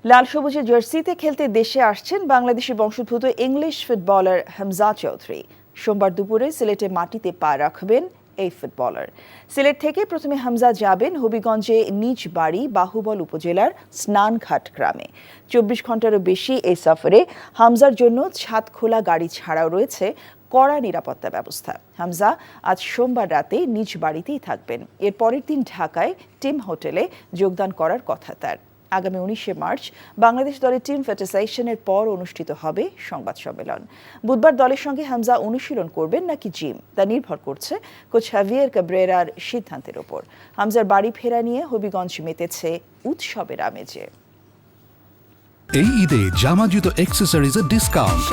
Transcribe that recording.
লাল সবুজে জার্সিতে খেলতে দেশে আসছেন বাংলাদেশি বংশোদ্ভূত ইংলিশ ফুটবলার হামজা চৌধুরী। সোমবার দুপুরে সিলেটে মাটিতে পা রাখবেন এই ফুটবলার। সিলেট থেকে প্রথমে হামজা যাবেন হবিগঞ্জে নিজ বাড়ি বাহুবল উপজেলার স্নানঘাট গ্রামে। 24 ঘন্টারও বেশি এই সফরে হামজার জন্য ছাদ খোলা গাড়ি ছাড়াও রয়েছে কড়া নিরাপত্তা ব্যবস্থা। হামজা আজ সোমবার রাতে নিজ বাড়িতেই থাকবেন। এর পরের দিন ঢাকায় টিম হোটেলে যোগদান করার কথা তার। আগামী 19শে মার্চ বাংলাদেশ দলের টিম ফেডারেশনের পর অনুষ্ঠিত হবে সংবাদ সম্মেলন। বুধবার দলের সঙ্গে হামজা অনুশীলন করবেন নাকি জিম, তা নির্ভর করছে কোচ হাভিয়ের কাব্রেরার সিদ্ধান্তের ওপর। হামজার বাড়ি ফেরা নিয়ে হবিগঞ্জ মেতেছে উৎসবের আমেজে। এই ঈদে জামা জুতো অ্যাক্সেসরিজের ডিসকাউন্ট।